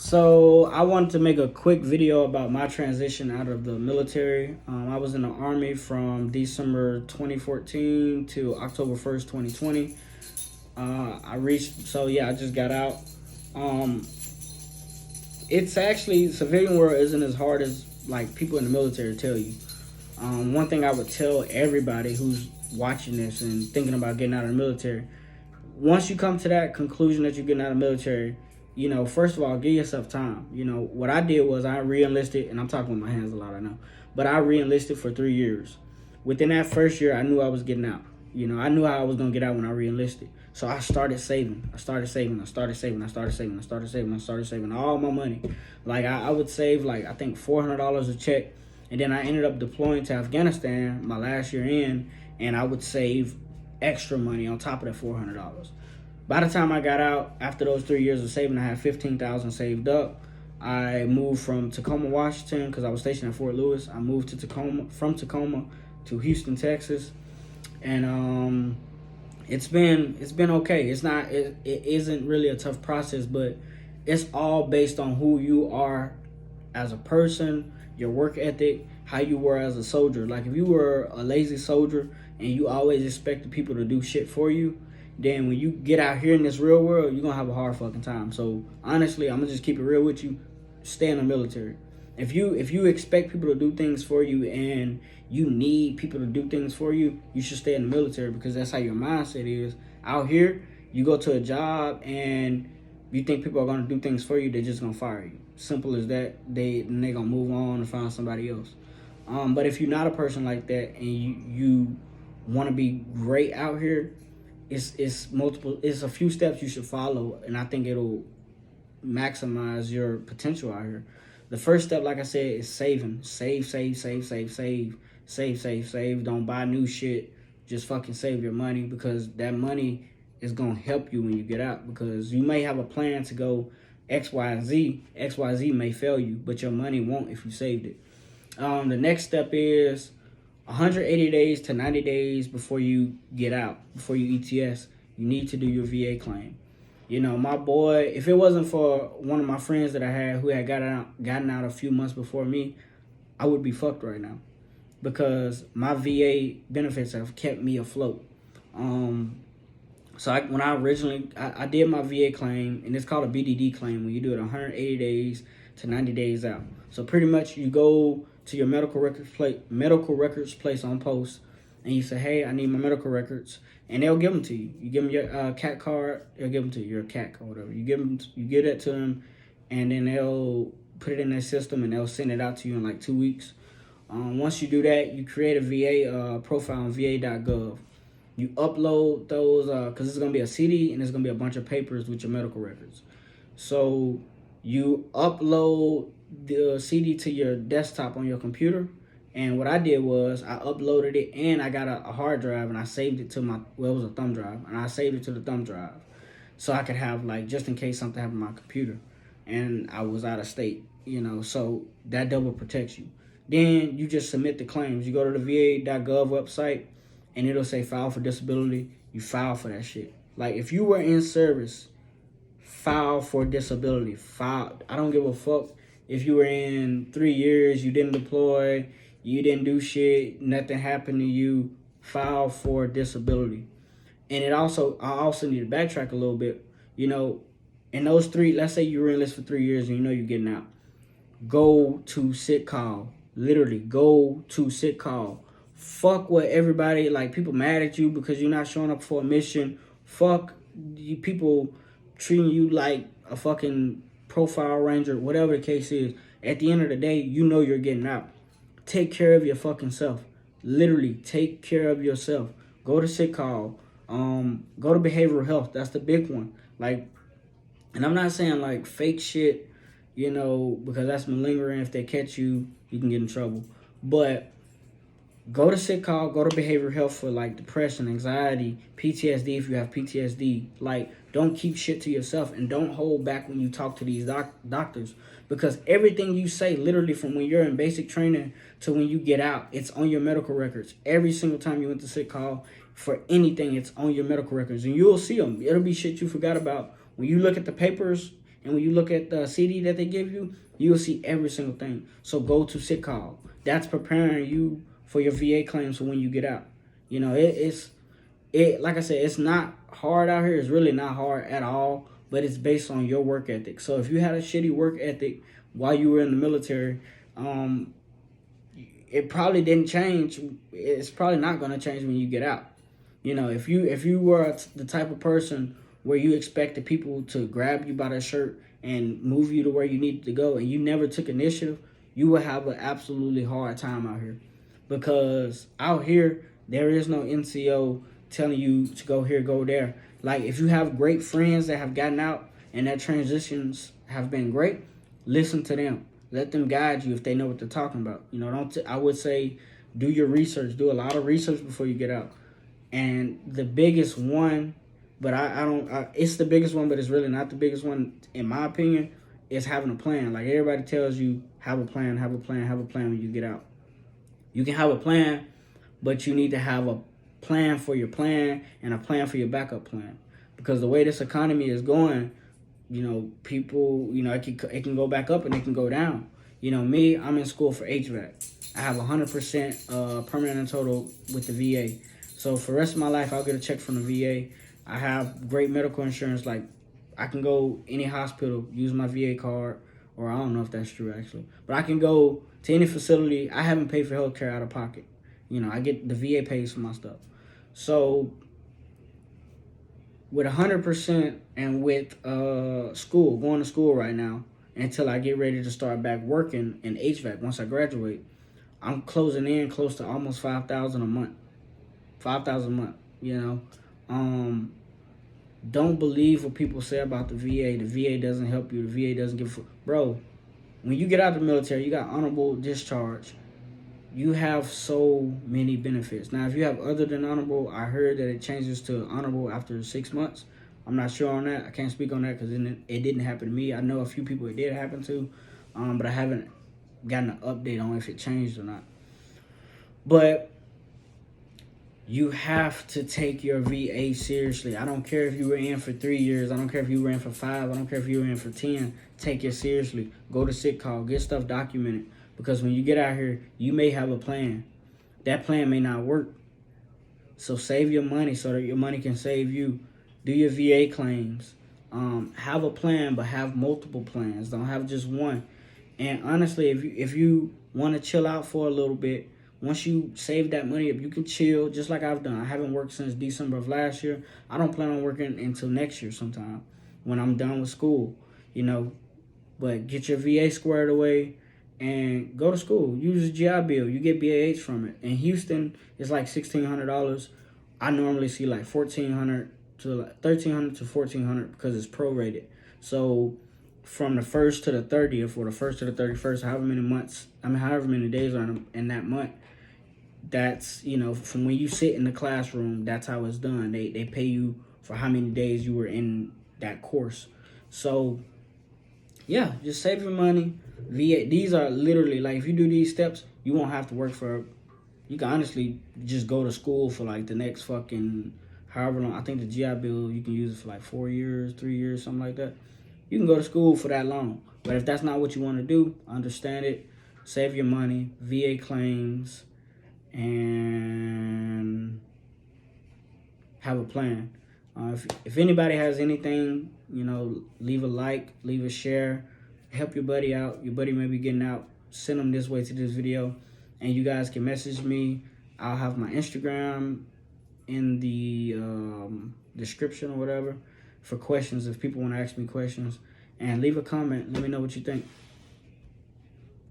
So I wanted to make a quick video about my transition out of the military. I was in the Army from December 2014 to October 1st, 2020. I just got out. Um, it's actually, civilian world isn't as hard as like people in the military tell you. One thing I would tell everybody who's watching this and thinking about getting out of the military, once you come to that conclusion that you're getting out of the military, first of all, give yourself time. What I did was I re-enlisted, and I'm talking with my hands a lot, I know, but I re-enlisted for 3 years. Within that first year, I knew I was getting out. I knew how I was gonna get out when I re-enlisted. So I started saving. I started saving. I started saving. I started saving. I started saving. I started saving all my money. Like I would save like I think $400 a check, and then I ended up deploying to Afghanistan my last year in, and I would save extra money on top of that $400. By the time I got out, after those 3 years of saving, I had 15,000 saved up. I moved from Tacoma, Washington, because I was stationed at Fort Lewis. I moved to Tacoma to Houston, Texas, and it's been okay. It isn't really a tough process, but it's all based on who you are as a person, your work ethic, how you were as a soldier. Like if you were a lazy soldier and you always expected people to do shit for you, then when you get out here in this real world, you're gonna have a hard fucking time. So honestly, I'm gonna just keep it real with you. Stay in the military. If you expect people to do things for you and you need people to do things for you, you should stay in the military because that's how your mindset is. Out here, you go to a job and you think people are gonna do things for you, they're just gonna fire you. Simple as that. They gonna move on and find somebody else. But if you're not a person like that and you want to be great out here, it's a few steps you should follow, and I think it'll maximize your potential out here. The first step, like I said, is saving. Save. Don't buy new shit. Just fucking save your money because that money is gonna help you when you get out. Because you may have a plan to go X, Y, and Z. X, Y, Z may fail you, but your money won't if you saved it. The next step is 180 days to 90 days before you get out, before you ETS, you need to do your VA claim. My boy, if it wasn't for one of my friends that I had who had gotten out a few months before me, I would be fucked right now because my VA benefits have kept me afloat. When I did my VA claim, and it's called a BDD claim when you do it 180 days to 90 days out. So pretty much you go to your medical records place on post, and you say, "Hey, I need my medical records," and they'll give them to you. You give them your CAT card, they'll give them to you, your CAT card, whatever. You give that to them, and then they'll put it in their system, and they'll send it out to you in like 2 weeks. Once you do that, you create a VA profile on VA.gov. You upload those because it's gonna be a CD and it's gonna be a bunch of papers with your medical records. So you upload the CD to your desktop on your computer, and what I did was I uploaded it and I got a hard drive and I saved it to it was a thumb drive, and I saved it to the thumb drive so I could have like just in case something happened to my computer and I was out of state, so that double protects you. Then you just submit the claims. You go to the VA.gov website and it'll say file for disability. You file for that shit. Like if you were in service, file for disability. File. I don't give a fuck if you were in 3 years, you didn't deploy, you didn't do shit, nothing happened to you. File for disability. And I also need to backtrack a little bit. In those three, let's say you were enlisted for 3 years and you're getting out. Go to sick call. Literally, go to sick call. Fuck what everybody, like people mad at you because you're not showing up for a mission. Fuck you people treating you like a fucking profile ranger, whatever the case is. At the end of the day, you're getting out. Take care of your fucking self. Literally, take care of yourself. Go to sick call. Go to behavioral health. That's the big one. Like, and I'm not saying like fake shit, because that's malingering. If they catch you, you can get in trouble. But go to sick call, go to behavioral health for like depression, anxiety, PTSD if you have PTSD. Like, don't keep shit to yourself and don't hold back when you talk to these doctors, because everything you say, literally from when you're in basic training to when you get out, it's on your medical records. Every single time you went to sick call for anything, it's on your medical records, and you'll see them. It'll be shit you forgot about. When you look at the papers And when you look at the CD that they give you, you'll see every single thing. So go to Sick Call. That's preparing you for your VA claims for when you get out. You know, it's like I said, it's not hard out here. It's really not hard at all, but it's based on your work ethic. So if you had a shitty work ethic while you were in the military, it probably didn't change. It's probably not going to change when you get out. You know, if you were the type of person where you expected people to grab you by the shirt and move you to where you needed to go, and you never took initiative, you will have an absolutely hard time out here. Because out here, there is no NCO telling you to go here, go there. Like, if you have great friends that have gotten out and their transitions have been great, listen to them. Let them guide you if they know what they're talking about. You know, I would say do your research. Do a lot of research before you get out. And the biggest one, but it's the biggest one, but it's really not the biggest one, in my opinion, is having a plan. Like, everybody tells you, have a plan, have a plan, have a plan when you get out. You can have a plan, but you need to have a plan for your plan and a plan for your backup plan. Because the way this economy is going, you know, people, you know, it can go back up and it can go down. You know, me, I'm in school for HVAC. I have 100% permanent and total with the VA. So for the rest of my life, I'll get a check from the VA. I have great medical insurance. Like, I can go any hospital, use my VA card, or I don't know if that's true, actually. But I can go to any facility. I haven't paid for healthcare out of pocket. You know, I get the VA pays for my stuff. So with 100% and with school, going to school right now, until I get ready to start back working in HVAC once I graduate, I'm closing in close to almost $5,000 a month. $5,000 a month, you know. Don't believe what people say about the VA. The VA doesn't help you. The VA doesn't give a bro, when you get out of the military, you got honorable discharge. You have so many benefits. Now, if you have other than honorable, I heard that it changes to honorable after 6 months. I'm not sure on that. I can't speak on that because it didn't happen to me. I know a few people it did happen to, but I haven't gotten an update on if it changed or not. But you have to take your VA seriously. I don't care if you were in for 3 years. I don't care if you were in for 5. I don't care if you were in for 10. Take it seriously. Go to Sick Call. Get stuff documented. Because when you get out here, you may have a plan. That plan may not work. So save your money so that your money can save you. Do your VA claims. Have a plan, but have multiple plans. Don't have just one. And honestly, if you want to chill out for a little bit, once you save that money up, you can chill just like I've done. I haven't worked since December of last year. I don't plan on working until next year sometime when I'm done with school, you know. But get your VA squared away and go to school. Use a GI Bill. You get BAH from it. In Houston, it's like $1,600. I normally see like $1,400 to like $1,300 to $1,400 because it's prorated. So from the 1st to the 30th or the 1st to the 31st, however many days are in that month, that's, you know, from when you sit in the classroom, that's how it's done. They pay you for how many days you were in that course. So yeah, just save your money. VA, these are literally, like, if you do these steps, you won't have to work for, you can honestly just go to school for like the next fucking however long. I think the GI Bill, you can use it for like 4 years, 3 years, something like that. You can go to school for that long. But if that's not what you want to do, understand it. Save your money, VA claims, and have a plan. If anybody has anything, you know, leave a like, leave a share, help your buddy out. Your buddy may be getting out. Send them this way to this video, and you guys can message me. I'll have my Instagram in the description or whatever for questions if people want to ask me questions. And leave a comment. Let me know what you think.